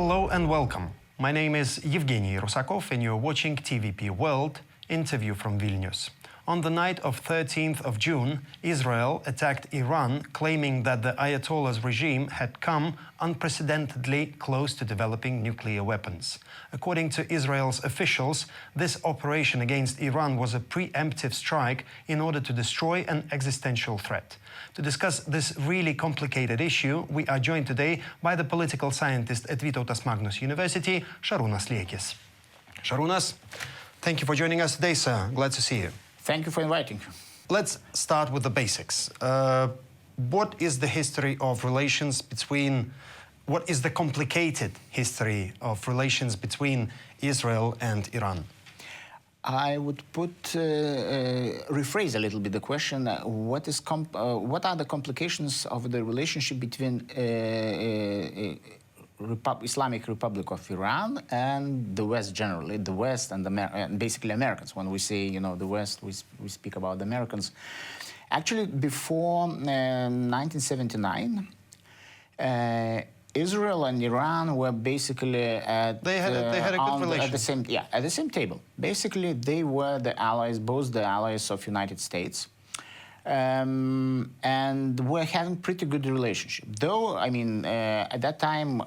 Hello and welcome. My name is Evgeny Rusakov and you're watching TVP World, interview from Vilnius. On the night of 13th of June, Israel attacked Iran, claiming that the Ayatollah's regime had come unprecedentedly close to developing nuclear weapons. According to Israel's officials, this operation against Iran was a pre-emptive strike in order to destroy an existential threat. To discuss this really complicated issue, we are joined today by the political scientist at Vytautas Magnus University, Šarūnas Liekis. Šarūnas, thank you for joining us today, sir. Glad to see you. Thank you for inviting. Let's start with the basics. What is the history of relations between, what is the complicated history of relations between Israel and Iran? I would rephrase a little bit the question. What are the complications of the relationship between Islamic Republic of Iran and the West generally, the West and basically Americans? When we say, the West, we speak about the Americans. Actually, before 1979, Israel and Iran were basically at they had a good relation. At the same table. Basically, they were the allies, both the allies of United States. And we're having pretty good relationship. Though, at that time,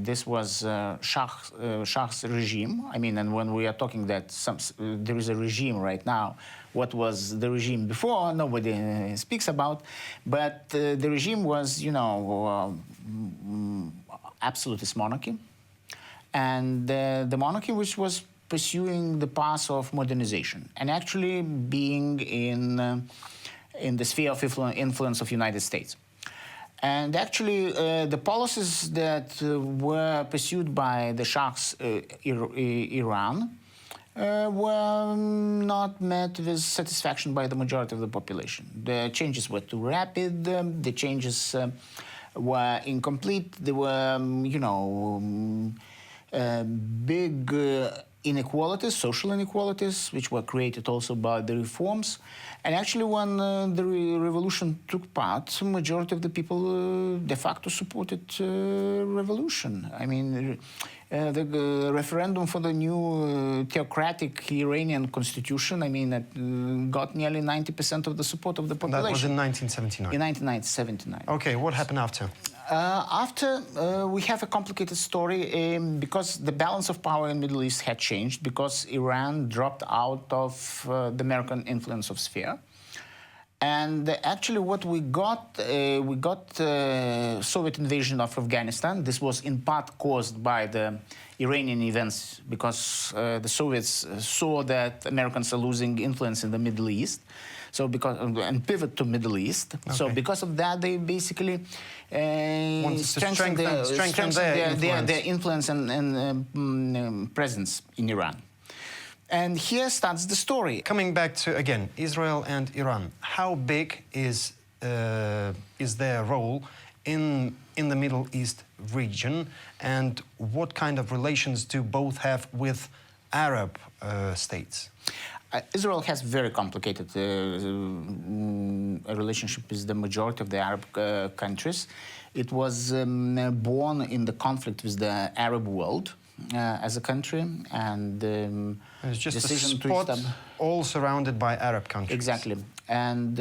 this was Shah's regime. And when we are talking that there is a regime right now, what was the regime before, nobody speaks about. But the regime was, absolutist monarchy. And the monarchy which was pursuing the path of modernization and actually being in the sphere of influence of United States. And actually, the policies that were pursued by the Shah's Iran were not met with satisfaction by the majority of the population. The changes were too rapid, the changes were incomplete, there were, big inequalities, social inequalities, which were created also by the reforms. And actually, when the revolution took part, the majority of the people de facto supported revolution. The referendum for the new theocratic Iranian constitution, got nearly 90% of the support of the population. That was in 1979? In 1979. Okay, what happened after? We have a complicated story because the balance of power in the Middle East had changed because Iran dropped out of the American influence of sphere. And actually what we got Soviet invasion of Afghanistan. This was in part caused by the Iranian events because the Soviets saw that Americans are losing influence in the Middle East. And pivot to Middle East. Okay. So because of that, they basically strengthen their influence and presence in Iran. And here starts the story. Coming back to, again, Israel and Iran, how big is their role in the Middle East region, and what kind of relations do both have with Arab states? Israel has very complicated relationship with the majority of the Arab countries. It was born in the conflict with the Arab world as a country, and it's just a spot all surrounded by Arab countries. Exactly, and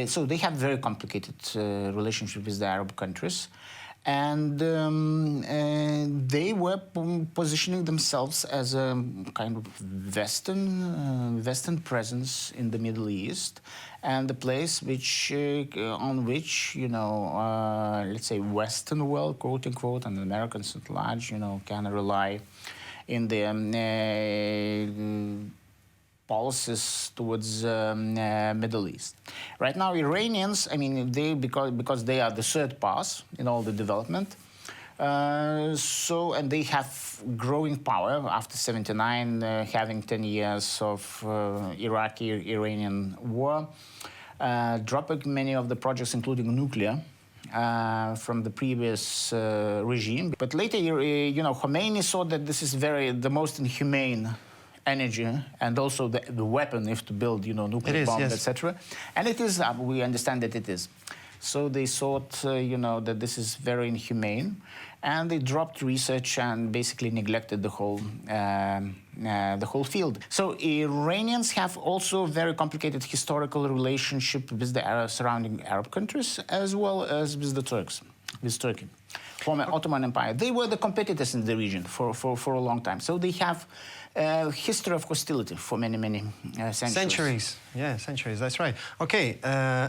so they have very complicated relationship with the Arab countries. And they were positioning themselves as a kind of Western presence in the Middle East, and the place on which let's say Western world, quote unquote, and Americans at large, can rely in their policies towards Middle East. Right now, Iranians, because they are the third path in all the development, and they have growing power after '79, having 10 years of Iraqi-Iranian war, dropping many of the projects, including nuclear, from the previous regime. But later, Khomeini saw that this is the most inhumane energy and also the weapon if to build, nuclear bombs, yes, etc. And it is, we understand that it is. So they thought, that this is very inhumane, and they dropped research and basically neglected the whole field. So Iranians have also very complicated historical relationship with the surrounding Arab countries, as well as with the Turks, with Turkey. Former Ottoman Empire. They were the competitors in the region for a long time. So they have a history of hostility for many centuries. Centuries, that's right. Okay,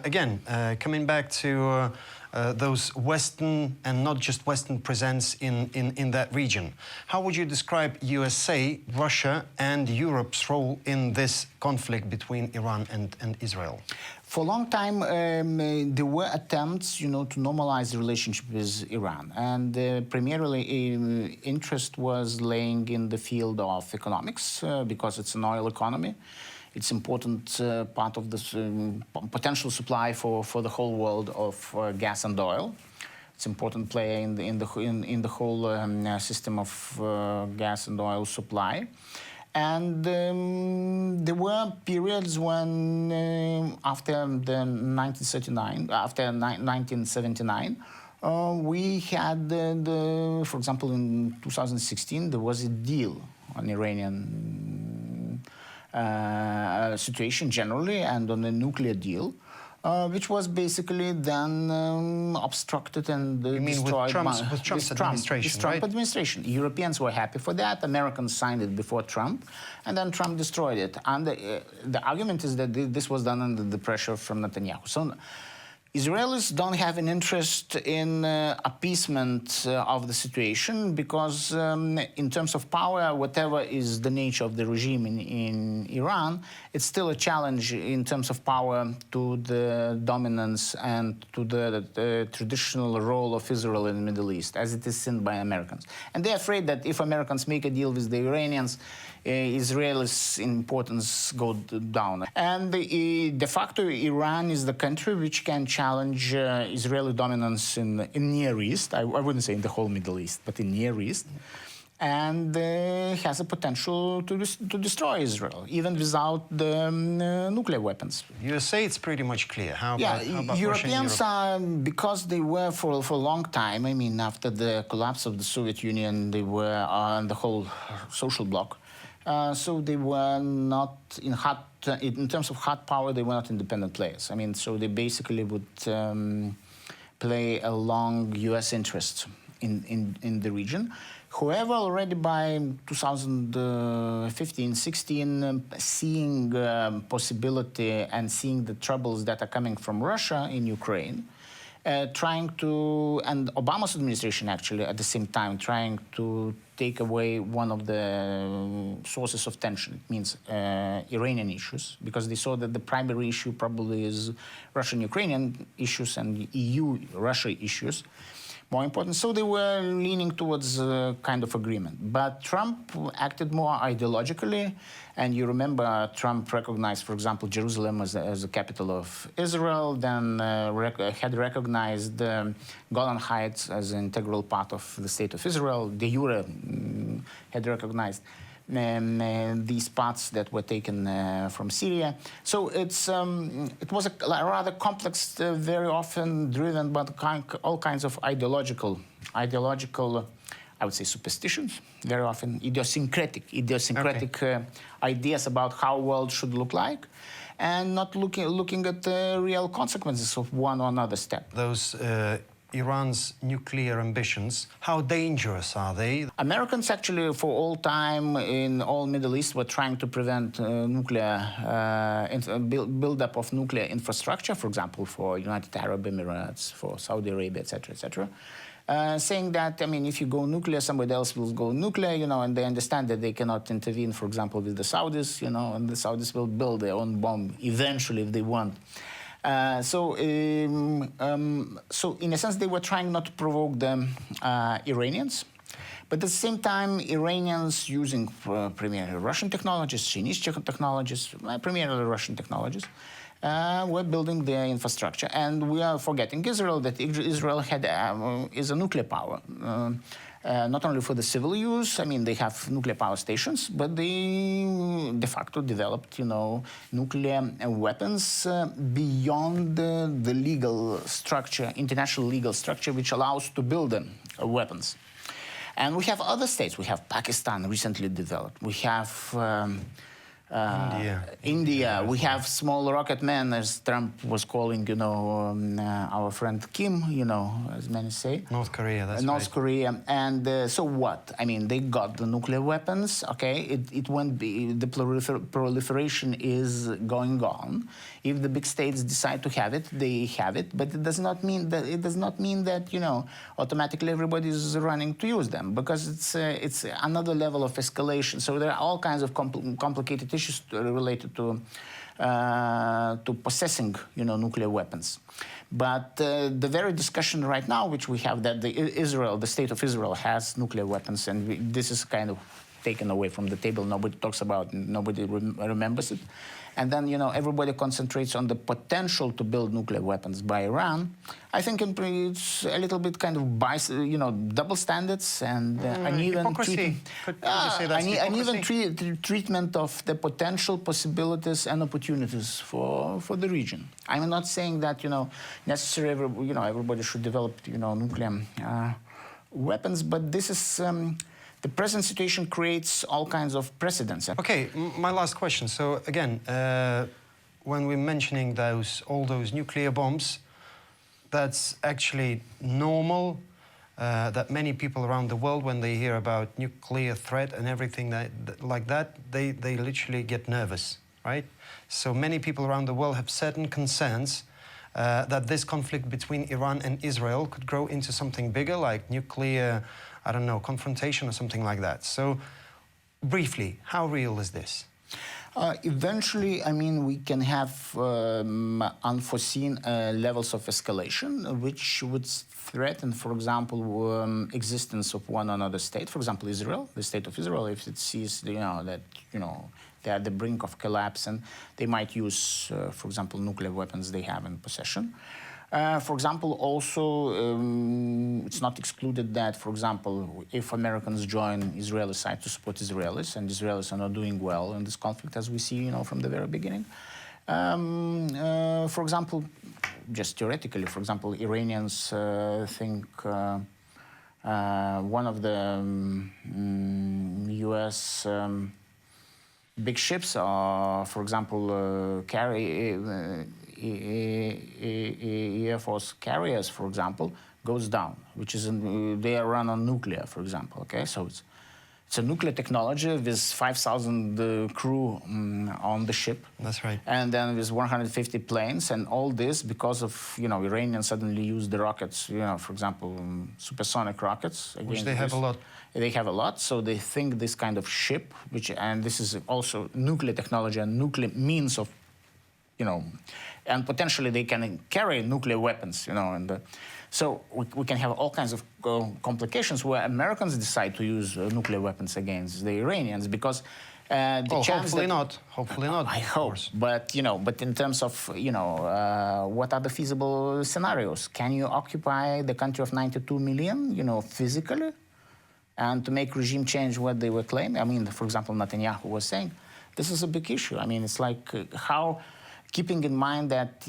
again, coming back to those Western and not just Western presence in that region. How would you describe USA, Russia and Europe's role in this conflict between Iran and Israel? For a long time, there were attempts, to normalize the relationship with Iran. And primarily, interest was laying in the field of economics, because it's an oil economy. It's important part of the potential supply for the whole world of gas and oil. It's an important player in the whole system of gas and oil supply. And there were periods when, after 1979, we had for example, in 2016, there was a deal on Iranian situation generally, and on a nuclear deal, which was basically then obstructed and destroyed with Trump's administration, Trump administration. Europeans were happy for that. Americans signed it before Trump, and then Trump destroyed it. And the argument is that this was done under the pressure from Netanyahu. So Israelis don't have an interest in appeasement of the situation, because in terms of power, whatever is the nature of the regime in Iran, it's still a challenge in terms of power to the dominance and to the traditional role of Israel in the Middle East, as it is seen by Americans. And they're afraid that if Americans make a deal with the Iranians, Israel's importance go down. And de facto, Iran is the country which can challenge Israeli dominance in Near East. I wouldn't say in the whole Middle East, but in Near East. And has a potential to destroy Israel, even without the nuclear weapons. USA, it's pretty much clear. How about Europeans are, because they were for a long time, I mean, after the collapse of the Soviet Union, they were on the whole social bloc. So they were not in terms of hard power, they were not independent players. I mean, so they basically would play along U.S. interests in the region. However, already by 2015-16, seeing possibility and seeing the troubles that are coming from Russia in Ukraine, trying to, and Obama's administration actually at the same time, trying to take away one of the sources of tension. It means Iranian issues, because they saw that the primary issue probably is Russian-Ukrainian issues and EU-Russia issues. More important. So they were leaning towards a kind of agreement. But Trump acted more ideologically. And you remember Trump recognized, for example, Jerusalem as the capital of Israel, then had recognized Golan Heights as an integral part of the state of Israel. De jure had recognized these parts that were taken from Syria. So it was a rather complex, very often driven by all kinds of ideological, I would say, superstitions, very often idiosyncratic ideas about how the world should look like, and not looking at the real consequences of one or another step. Those Iran's nuclear ambitions, how dangerous are they? Americans actually, for all time in all Middle East, were trying to prevent build-up of nuclear infrastructure, for example, for United Arab Emirates, for Saudi Arabia, etc., etc. Saying that, I mean, if you go nuclear, somebody else will go nuclear, and they understand that they cannot intervene, for example, with the Saudis, and the Saudis will build their own bomb eventually if they want. So in a sense, they were trying not to provoke the Iranians, but at the same time, Iranians using primarily Russian technologies, Chinese technologies, primarily Russian technologies, were building their infrastructure. And we are forgetting Israel, that Israel is a nuclear power. not only for the civil use. I mean, they have nuclear power stations, but they de facto developed, nuclear weapons beyond the legal structure, international legal structure, which allows to build weapons. And we have other states. We have Pakistan recently developed. We have India. We have small rocket men, as Trump was calling, our friend Kim, as many say. North Korea, that's North right. Korea. And so what? I mean, they got the nuclear weapons, okay? It won't be, the proliferation is going on. If the big states decide to have it, they have it. But it does not mean that, automatically everybody is running to use them, because it's another level of escalation. So there are all kinds of complicated issues related to possessing, nuclear weapons. But the very discussion right now, which we have, that the state of Israel has nuclear weapons, and this is kind of taken away from the table. Nobody talks about it, nobody remembers it. And then, everybody concentrates on the potential to build nuclear weapons by Iran. I think it's a little bit kind of double standards and uneven treatment of the potential possibilities and opportunities for the region. I'm not saying that, necessarily, everybody should develop, nuclear weapons, but this is... the present situation creates all kinds of precedents. Okay, my last question. So again, when we're mentioning all those nuclear bombs, that's actually normal. That many people around the world, when they hear about nuclear threat and everything like that, they literally get nervous, right? So many people around the world have certain concerns that this conflict between Iran and Israel could grow into something bigger, like nuclear, I don't know, confrontation or something like that. So, briefly, how real is this? Eventually, I mean, we can have unforeseen levels of escalation, which would threaten, for example, existence of one another state. For example, Israel, the state of Israel, if it sees, that, they're at the brink of collapse, and they might use, for example, nuclear weapons they have in possession. For example, also, it's not excluded that, for example, if Americans join Israeli side to support Israelis, and Israelis are not doing well in this conflict, as we see, from the very beginning. For example, just theoretically, for example, Iranians think one of the U.S. Big ships are, for example, Air Force carriers, for example, goes down, which is they are run on nuclear, for example. Okay, so it's a nuclear technology with 5,000 crew on the ship. That's right. And then with 150 planes, and all this because of Iranians suddenly use the rockets, for example, supersonic rockets. Which they have a lot. They have a lot, so they think this kind of ship, and this is also nuclear technology and nuclear means of, and potentially they can carry nuclear weapons, so we can have all kinds of complications where Americans decide to use nuclear weapons against the Iranians, because the chance hopefully not. I hope, but in terms of what are the feasible scenarios? Can you occupy the country of 92 million, physically, and to make regime change what they were claiming? I mean, for example, Netanyahu was saying this is a big issue. I mean, it's like how, keeping in mind that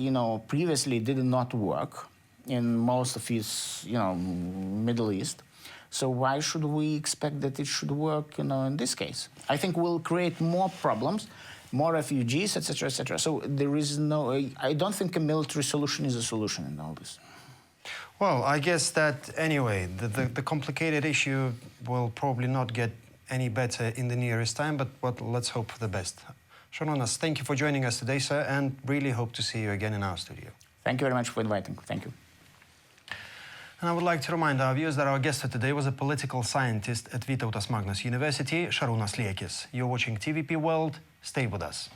previously it did not work in most of his Middle East. So why should we expect that it should work in this case? I think we'll create more problems, more refugees, etc., etc. So there is no. I don't think a military solution is a solution in all this. Well, I guess that anyway, the complicated issue will probably not get any better in the nearest time, but let's hope for the best. Šarūnas, thank you for joining us today, sir, and really hope to see you again in our studio. Thank you very much for inviting. Thank you. And I would like to remind our viewers that our guest for today was a political scientist at Vytautas Magnus University, Šarūnas Liekis. You're watching TVP World. Stay with us.